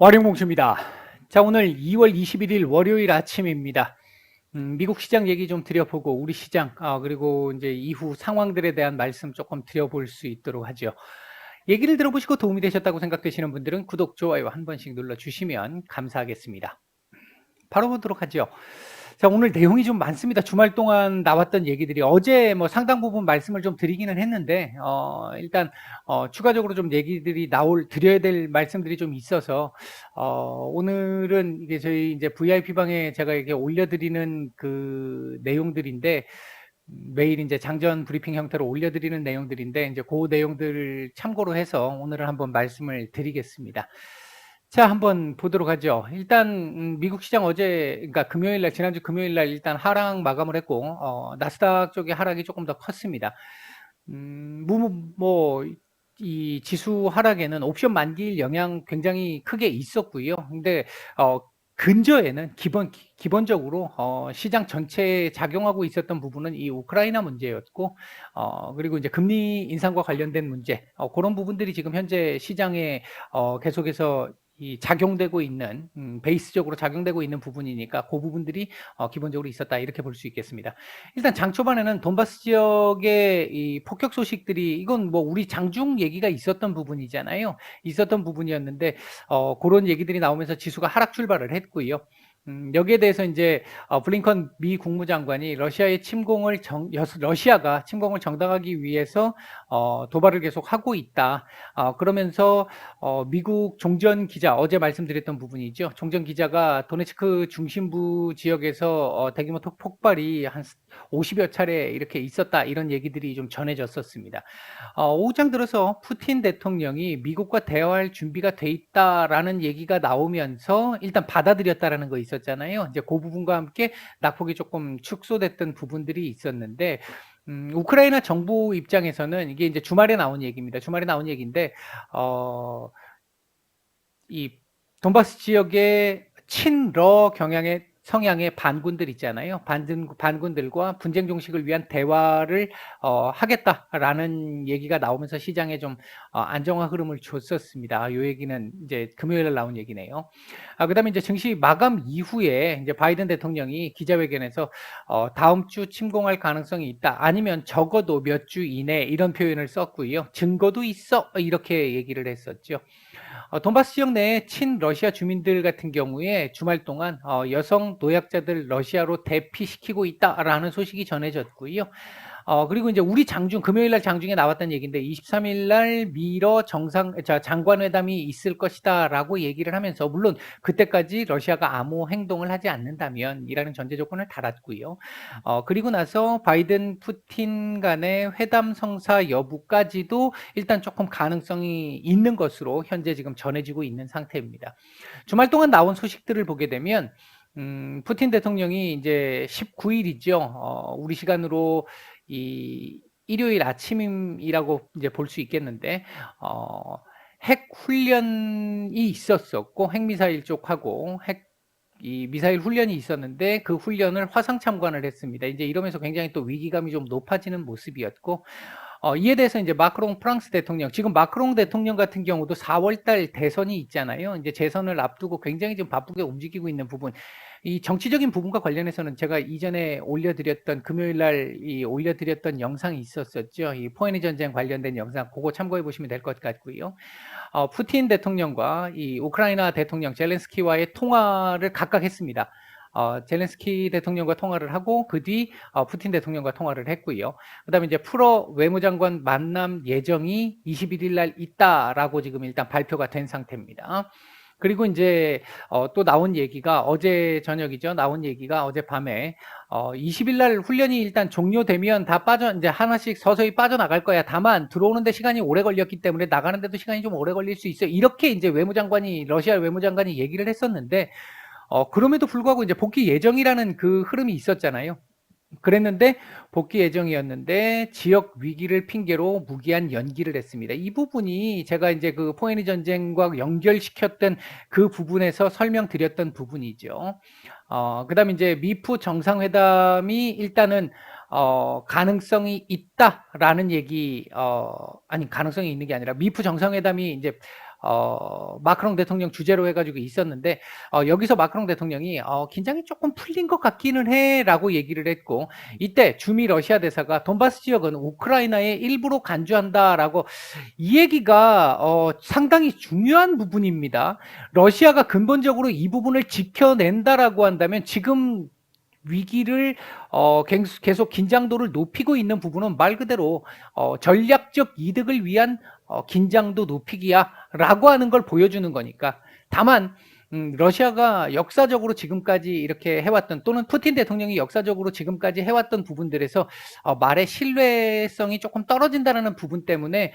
월요공주입니다. 자, 오늘 2월 21일 월요일 아침입니다. 미국 시장 얘기 좀 드려보고 우리 시장, 그리고 이제 이후 상황들에 대한 말씀 조금 드려볼 수 있도록 하죠. 얘기를 들어보시고 도움이 되셨다고 생각되시는 분들은 구독, 좋아요 한 번씩 눌러주시면 감사하겠습니다. 바로 보도록 하죠. 자, 오늘 내용이 좀 많습니다. 주말 동안 나왔던 얘기들이 어제 뭐 상당 부분 말씀을 좀 드리기는 했는데, 일단, 추가적으로 좀 얘기들이 드려야 될 말씀들이 좀 있어서, 오늘은 이게 저희 이제 VIP방에 제가 이렇게 올려드리는 그 내용들인데, 매일 이제 장전 브리핑 형태로 올려드리는 내용들인데, 이제 그 내용들을 참고로 해서 오늘은 한번 말씀을 드리겠습니다. 자, 한번 보도록 하죠. 일단 미국 시장 어제, 그러니까 금요일 날, 지난주 금요일 날 일단 하락 마감을 했고, 나스닥 쪽의 하락이 조금 더 컸습니다. 이 지수 하락에는 옵션 만기일 영향 굉장히 크게 있었고요. 근데 근저에는 기본적으로 시장 전체에 작용하고 있었던 부분은 이 우크라이나 문제였고, 그리고 이제 금리 인상과 관련된 문제, 그런 부분들이 지금 현재 시장에 계속해서 작용되고 있는, 베이스적으로 작용되고 있는 부분이니까 그 부분들이 기본적으로 있었다, 이렇게 볼 수 있겠습니다. 일단 장 초반에는 돈바스 지역의 이 폭격 소식들이, 이건 뭐 우리 장중 얘기가 있었던 부분이잖아요. 있었던 부분이었는데, 그런 얘기들이 나오면서 지수가 하락 출발을 했고요. 여기에 대해서 이제 블링컨 미 국무장관이 러시아가 침공을 정당하기 위해서 도발을 계속 하고 있다. 그러면서 미국 종전 기자, 어제 말씀드렸던 부분이죠. 종전 기자가 도네츠크 중심부 지역에서 대규모 폭발이 한 50여 차례 이렇게 있었다, 이런 얘기들이 좀 전해졌었습니다. 오후장 들어서 푸틴 대통령이 미국과 대화할 준비가 돼 있다라는 얘기가 나오면서 일단 받아들였다라는 거 있었잖아요. 이제 그 부분과 함께 낙폭이 조금 축소됐던 부분들이 있었는데, 우크라이나 정부 입장에서는 이게 이제 주말에 나온 얘기입니다. 주말에 나온 얘기인데, 이 돈바스 지역의 친러 성향의 반군들 있잖아요. 반군들과 분쟁 종식을 위한 대화를 하겠다라는 얘기가 나오면서 시장에 좀 안정화 흐름을 줬었습니다. 이 얘기는 이제 금요일에 나온 얘기네요. 그다음에 이제 증시 마감 이후에 이제 바이든 대통령이 기자회견에서 다음 주 침공할 가능성이 있다, 아니면 적어도 몇 주 이내, 이런 표현을 썼고요. 증거도 있어, 이렇게 얘기를 했었죠. 돈바스 지역 내 친러시아 주민들 같은 경우에 주말 동안 여성 노약자들 러시아로 대피시키고 있다라는 소식이 전해졌고요. 그리고 이제 우리 금요일 날 장중에 나왔던 얘기인데, 23일 날 미러 장관회담이 있을 것이다라고 얘기를 하면서, 물론 그때까지 러시아가 아무 행동을 하지 않는다면 이라는 전제 조건을 달았고요. 그리고 나서 바이든 푸틴 간의 회담 성사 여부까지도 일단 조금 가능성이 있는 것으로 현재 지금 전해지고 있는 상태입니다. 주말 동안 나온 소식들을 보게 되면, 푸틴 대통령이 이제 19일이죠. 우리 시간으로 일요일 아침이라고 이제 볼 수 있겠는데, 핵 훈련이 있었었고, 핵미사일 쪽하고 이 미사일 훈련이 있었는데, 그 훈련을 화상 참관을 했습니다. 이제 이러면서 굉장히 또 위기감이 좀 높아지는 모습이었고, 이에 대해서 이제 마크롱 프랑스 대통령, 지금 마크롱 대통령 같은 경우도 4월달 대선이 있잖아요. 이제 재선을 앞두고 굉장히 좀 바쁘게 움직이고 있는 부분, 이 정치적인 부분과 관련해서는 제가 이전에 금요일 날 올려드렸던 영상이 있었었죠. 이 포에니 전쟁 관련된 영상, 그거 참고해 보시면 될 것 같고요. 푸틴 대통령과 이 우크라이나 대통령 젤렌스키와의 통화를 각각 했습니다. 젤렌스키 대통령과 통화를 하고, 그 뒤 푸틴 대통령과 통화를 했고요. 그다음에 이제 외무장관 만남 예정이 21일 날 있다라고 지금 일단 발표가 된 상태입니다. 그리고 이제 또 나온 얘기가 어제 저녁이죠. 나온 얘기가 어젯밤에 20일 날 훈련이 일단 종료되면 다 이제 하나씩 서서히 빠져나갈 거야. 다만 들어오는데 시간이 오래 걸렸기 때문에 나가는데도 시간이 좀 오래 걸릴 수 있어. 이렇게 이제 러시아 외무장관이 얘기를 했었는데, 그럼에도 불구하고 이제 복귀 예정이라는 그 흐름이 있었잖아요. 그랬는데 복귀 예정이었는데 지역 위기를 핑계로 무기한 연기를 했습니다. 이 부분이 제가 이제 그 포에니 전쟁과 연결시켰던 그 부분에서 설명드렸던 부분이죠. 그다음에 이제 미프 정상회담이 일단은 가능성이 있다라는 얘기, 아니 가능성이 있는 게 아니라 미프 정상회담이 이제 마크롱 대통령 주재로 해가지고 있었는데 여기서 마크롱 대통령이 긴장이 조금 풀린 것 같기는 해라고 얘기를 했고, 이때 주미 러시아 대사가 돈바스 지역은 우크라이나의 일부로 간주한다라고, 이 얘기가 상당히 중요한 부분입니다. 러시아가 근본적으로 이 부분을 지켜낸다라고 한다면 지금 위기를 계속 긴장도를 높이고 있는 부분은 말 그대로 전략적 이득을 위한 긴장도 높이기야라고 하는 걸 보여주는 거니까. 다만 러시아가 역사적으로 지금까지 이렇게 해왔던, 또는 푸틴 대통령이 역사적으로 지금까지 해왔던 부분들에서 말의 신뢰성이 조금 떨어진다는 부분 때문에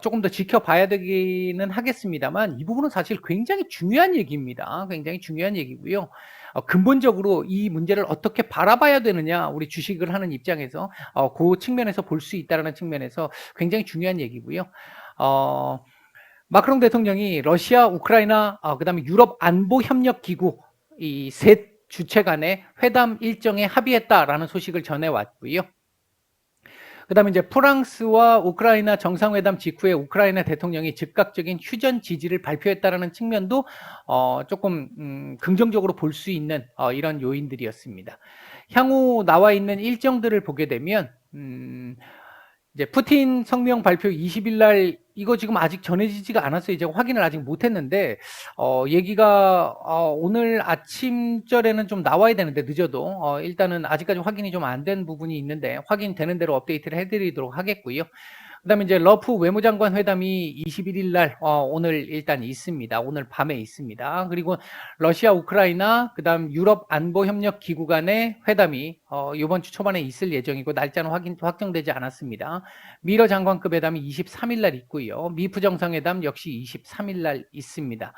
조금 더 지켜봐야 되기는 하겠습니다만, 이 부분은 사실 굉장히 중요한 얘기입니다. 굉장히 중요한 얘기고요. 근본적으로 이 문제를 어떻게 바라봐야 되느냐, 우리 주식을 하는 입장에서 그 측면에서 볼 수 있다는 측면에서 굉장히 중요한 얘기고요. 마크롱 대통령이 러시아, 우크라이나, 그다음에 유럽 안보 협력 기구 이 셋 주체 간의 회담 일정에 합의했다라는 소식을 전해왔고요. 그다음에 이제 프랑스와 우크라이나 정상회담 직후에 우크라이나 대통령이 즉각적인 휴전 지지를 발표했다라는 측면도 조금 긍정적으로 볼 수 있는 이런 요인들이었습니다. 향후 나와 있는 일정들을 보게 되면 이제 푸틴 성명 발표 20일 날, 이거 지금 아직 전해지지가 않았어요. 제가 확인을 아직 못했는데 얘기가 오늘 아침절에는 좀 나와야 되는데, 늦어도 일단은 아직까지 확인이 좀 안 된 부분이 있는데 확인되는 대로 업데이트를 해드리도록 하겠고요. 그다음에 이제 러프 외무장관 회담이 21일 날 오늘 일단 있습니다. 오늘 밤에 있습니다. 그리고 러시아, 우크라이나, 그다음 유럽 안보 협력 기구 간의 회담이 이번 주 초반에 있을 예정이고, 날짜는 확정되지 않았습니다. 미러 장관급 회담이 23일 날 있고요. 미프 정상회담 역시 23일 날 있습니다.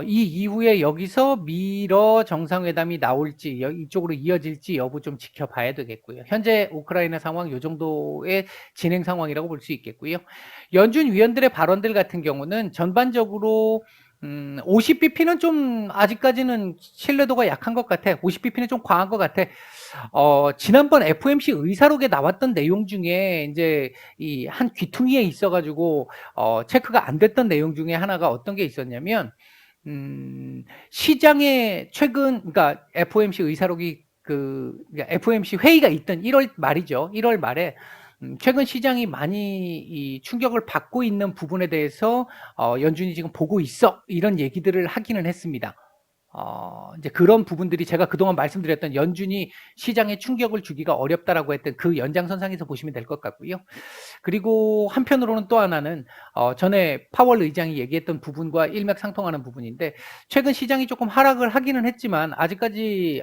이 이후에 여기서 미러 정상회담이 나올지, 이쪽으로 이어질지 여부 좀 지켜봐야 되겠고요. 현재 우크라이나 상황 이 정도의 진행 상황이라고 볼 수 있겠고요. 연준 위원들의 발언들 같은 경우는 전반적으로 50bp는 좀 아직까지는 신뢰도가 약한 것 같아. 50bp는 좀 과한 것 같아. 지난번 FOMC 의사록에 나왔던 내용 중에 이제 이 한 귀퉁이에 있어가지고 체크가 안 됐던 내용 중에 하나가 어떤 게 있었냐면, 시장에 최근, 그러니까 FOMC 의사록이 그러니까 FOMC 회의가 있던 1월 말이죠. 1월 말에 최근 시장이 많이 이 충격을 받고 있는 부분에 대해서 연준이 지금 보고 있어, 이런 얘기들을 하기는 했습니다. 이제 그런 부분들이 제가 그동안 말씀드렸던 연준이 시장에 충격을 주기가 어렵다라고 했던 그 연장선상에서 보시면 될 것 같고요. 그리고 한편으로는 또 하나는 전에 파월 의장이 얘기했던 부분과 일맥상통하는 부분인데, 최근 시장이 조금 하락을 하기는 했지만 아직까지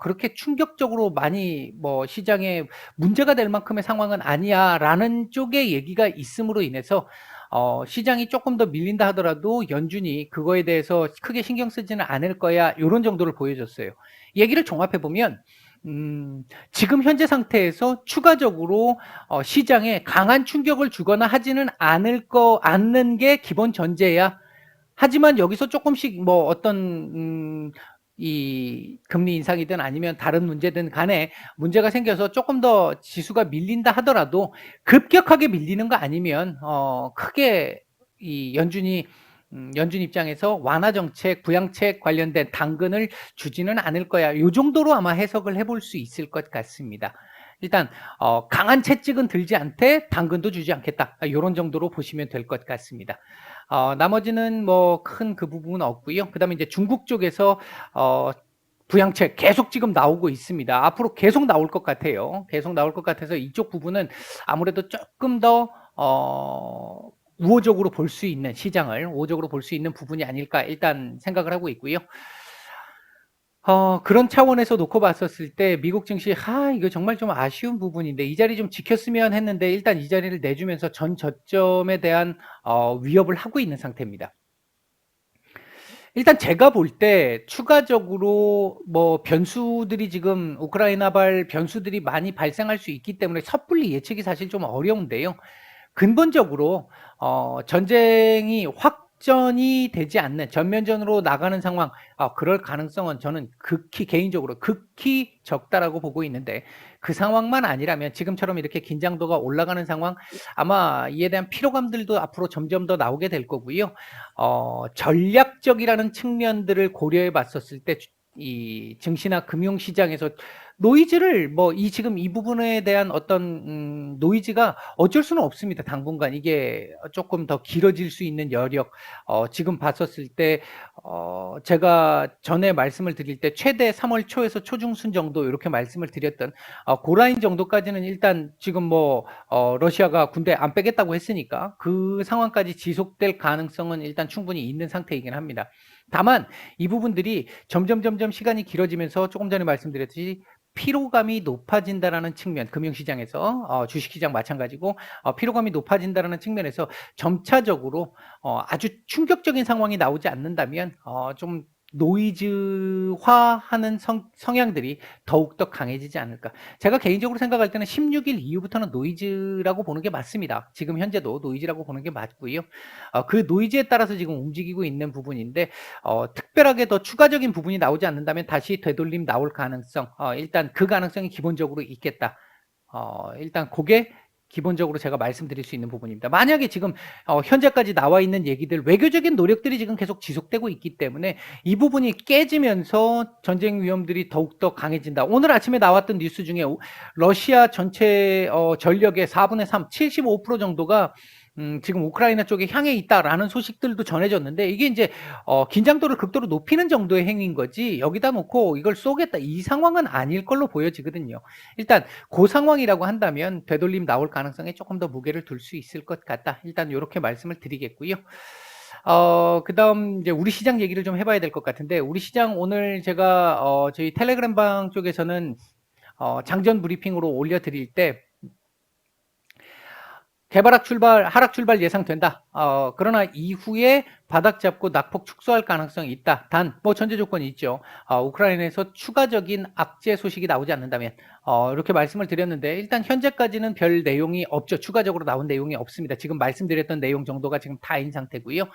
그렇게 충격적으로 많이 뭐 시장에 문제가 될 만큼의 상황은 아니야라는 쪽의 얘기가 있음으로 인해서 시장이 조금 더 밀린다 하더라도 연준이 그거에 대해서 크게 신경 쓰지는 않을 거야, 이런 정도를 보여줬어요. 얘기를 종합해 보면 지금 현재 상태에서 추가적으로 시장에 강한 충격을 주거나 하지는 않는 게 기본 전제야. 하지만 여기서 조금씩 뭐 어떤 이 금리 인상이든 아니면 다른 문제든 간에 문제가 생겨서 조금 더 지수가 밀린다 하더라도 급격하게 밀리는 거 아니면 크게 이 연준 입장에서 완화 정책, 부양책 관련된 당근을 주지는 않을 거야. 이 정도로 아마 해석을 해볼 수 있을 것 같습니다. 일단 강한 채찍은 들지 않되 당근도 주지 않겠다, 이런 정도로 보시면 될 것 같습니다. 나머지는 뭐 큰 그 부분은 없고요. 그 다음에 이제 중국 쪽에서 부양책 계속 지금 나오고 있습니다. 앞으로 계속 나올 것 같아요. 계속 나올 것 같아서 이쪽 부분은 아무래도 조금 더 우호적으로 볼 수 있는, 시장을 우호적으로 볼 수 있는 부분이 아닐까 일단 생각을 하고 있고요. 그런 차원에서 놓고 봤었을 때 미국 증시, 이거 정말 좀 아쉬운 부분인데 이 자리 좀 지켰으면 했는데, 일단 이 자리를 내주면서 전 저점에 대한 위협을 하고 있는 상태입니다. 일단 제가 볼 때 추가적으로 뭐 변수들이 지금 우크라이나발 변수들이 많이 발생할 수 있기 때문에 섣불리 예측이 사실 좀 어려운데요. 근본적으로 전쟁이 확 역전이 되지 않는 전면전으로 나가는 상황, 그럴 가능성은 저는 개인적으로 극히 적다라고 보고 있는데, 그 상황만 아니라면 지금처럼 이렇게 긴장도가 올라가는 상황, 아마 이에 대한 피로감들도 앞으로 점점 더 나오게 될 거고요. 전략적이라는 측면들을 고려해 봤었을 때 이 증시나 금융시장에서 노이즈를 지금 이 부분에 대한 어떤 노이즈가 어쩔 수는 없습니다. 당분간 이게 조금 더 길어질 수 있는 여력, 지금 봤었을 때 제가 전에 말씀을 드릴 때 최대 3월 초에서 초중순 정도 이렇게 말씀을 드렸던 그 라인 정도까지는 일단 지금 러시아가 군대 안 빼겠다고 했으니까 그 상황까지 지속될 가능성은 일단 충분히 있는 상태이긴 합니다. 다만 이 부분들이 점점 시간이 길어지면서 조금 전에 말씀드렸듯이 피로감이 높아진다라는 측면, 금융시장에서 주식시장 마찬가지고 피로감이 높아진다라는 측면에서 점차적으로 아주 충격적인 상황이 나오지 않는다면 좀 노이즈화하는 성향들이 더욱더 강해지지 않을까. 제가 개인적으로 생각할 때는 16일 이후부터는 노이즈라고 보는 게 맞습니다. 지금 현재도 노이즈라고 보는 게 맞고요. 그 노이즈에 따라서 지금 움직이고 있는 부분인데 특별하게 더 추가적인 부분이 나오지 않는다면 다시 되돌림 나올 가능성, 일단 그 가능성이 기본적으로 있겠다. 일단 그게 기본적으로 제가 말씀드릴 수 있는 부분입니다. 만약에 지금 현재까지 나와 있는 얘기들, 외교적인 노력들이 지금 계속 지속되고 있기 때문에 이 부분이 깨지면서 전쟁 위험들이 더욱더 강해진다. 오늘 아침에 나왔던 뉴스 중에 러시아 전체 전력의 4분의 3, 75% 정도가 지금 우크라이나 쪽에 향해 있다라는 소식들도 전해졌는데, 이게 이제 긴장도를 극도로 높이는 정도의 행위인 거지 여기다 놓고 이걸 쏘겠다 이 상황은 아닐 걸로 보여지거든요. 일단 그 상황이라고 한다면 되돌림 나올 가능성에 조금 더 무게를 둘 수 있을 것 같다. 일단 이렇게 말씀을 드리겠고요. 그다음 이제 우리 시장 얘기를 좀 해봐야 될 것 같은데, 우리 시장 오늘 제가 저희 텔레그램 방 쪽에서는 장전 브리핑으로 올려드릴 때 하락 출발 예상된다. 그러나 이후에 바닥 잡고 낙폭 축소할 가능성이 있다. 단, 전제 조건이 있죠. 우크라이나에서 추가적인 악재 소식이 나오지 않는다면, 이렇게 말씀을 드렸는데, 일단 현재까지는 별 내용이 없죠. 추가적으로 나온 내용이 없습니다. 지금 말씀드렸던 내용 정도가 지금 다인 상태고요.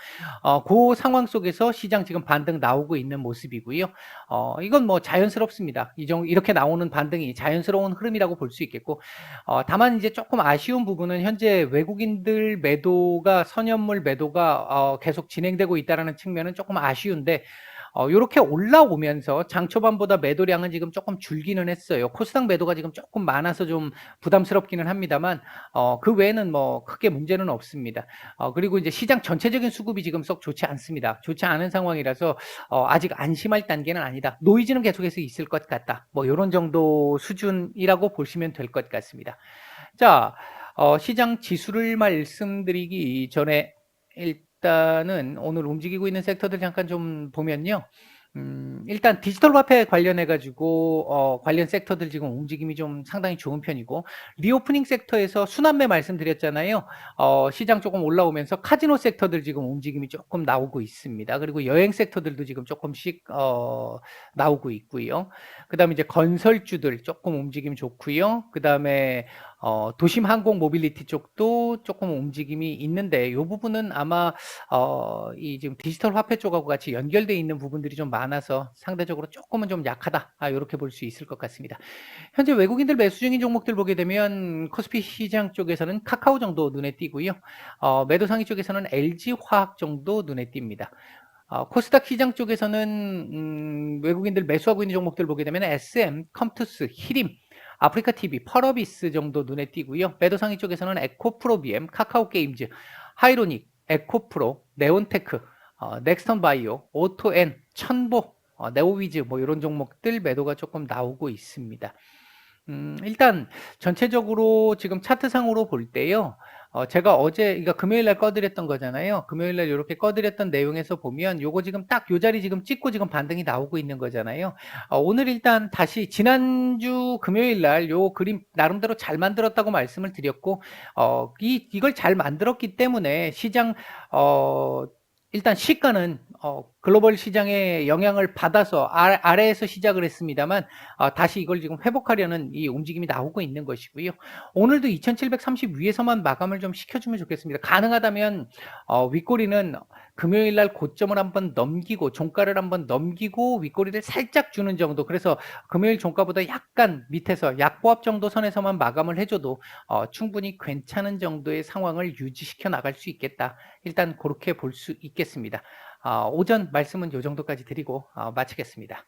그 상황 속에서 시장 지금 반등 나오고 있는 모습이고요. 이건 자연스럽습니다. 이렇게 나오는 반등이 자연스러운 흐름이라고 볼 수 있겠고, 다만 이제 조금 아쉬운 부분은 현재 외국인들 매도가, 선현물 매도가 계속 진행되고 있다는 측면은 조금 아쉬운데, 이렇게 올라오면서 장 초반보다 매도량은 지금 조금 줄기는 했어요. 코스닥 매도가 지금 조금 많아서 좀 부담스럽기는 합니다만, 그 외에는 크게 문제는 없습니다. 그리고 이제 시장 전체적인 수급이 지금 썩 좋지 않습니다. 좋지 않은 상황이라서 아직 안심할 단계는 아니다. 노이즈는 계속해서 있을 것 같다. 이런 정도 수준이라고 보시면 될 것 같습니다. 자, 시장 지수를 말씀드리기 전에 일단은 오늘 움직이고 있는 섹터들 잠깐 좀 보면요. 일단 디지털 화폐 관련해가지고, 관련 섹터들 지금 움직임이 좀 상당히 좋은 편이고, 리오프닝 섹터에서 순환매 말씀드렸잖아요. 시장 조금 올라오면서 카지노 섹터들 지금 움직임이 조금 나오고 있습니다. 그리고 여행 섹터들도 지금 조금씩, 나오고 있고요. 그 다음에 이제 건설주들 조금 움직임 좋고요. 그 다음에, 도심 항공 모빌리티 쪽도 조금 움직임이 있는데, 이 부분은 아마, 이 지금 디지털 화폐 쪽하고 같이 연결되어 있는 부분들이 좀 많아서 상대적으로 조금은 좀 약하다. 이렇게 볼 수 있을 것 같습니다. 현재 외국인들 매수 중인 종목들 보게 되면 코스피 시장 쪽에서는 카카오 정도 눈에 띄고요. 매도 상위 쪽에서는 LG화학 정도 눈에 띕니다. 코스닥 시장 쪽에서는 외국인들 매수하고 있는 종목들 보게 되면 SM, 컴투스, 히림, 아프리카TV, 펄어비스 정도 눈에 띄고요. 매도 상위 쪽에서는 에코프로비엠, 카카오게임즈, 하이로닉, 에코프로, 네온테크, 넥스턴바이오, 오토엔, 천보, 네오위즈 이런 종목들 매도가 조금 나오고 있습니다. 일단 전체적으로 지금 차트상으로 볼 때요. 제가 그러니까 금요일 날 꺼드렸던 거잖아요. 금요일 날 이렇게 꺼드렸던 내용에서 보면 요거 지금 딱 요 자리 지금 찍고 지금 반등이 나오고 있는 거잖아요. 오늘 일단 다시 지난주 금요일 날 요 그림 나름대로 잘 만들었다고 말씀을 드렸고, 이걸 잘 만들었기 때문에 시장 일단 시가는 글로벌 시장의 영향을 받아서 아래에서 시작을 했습니다만 다시 이걸 지금 회복하려는 이 움직임이 나오고 있는 것이고요. 오늘도 2730 위에서만 마감을 좀 시켜주면 좋겠습니다. 가능하다면 윗꼬리는 금요일 날 고점을 한번 넘기고 종가를 한번 넘기고 윗꼬리를 살짝 주는 정도, 그래서 금요일 종가보다 약간 밑에서 약보합 정도 선에서만 마감을 해줘도 충분히 괜찮은 정도의 상황을 유지시켜 나갈 수 있겠다. 일단 그렇게 볼 수 있겠습니다. 오전 말씀은 이 정도까지 드리고 마치겠습니다.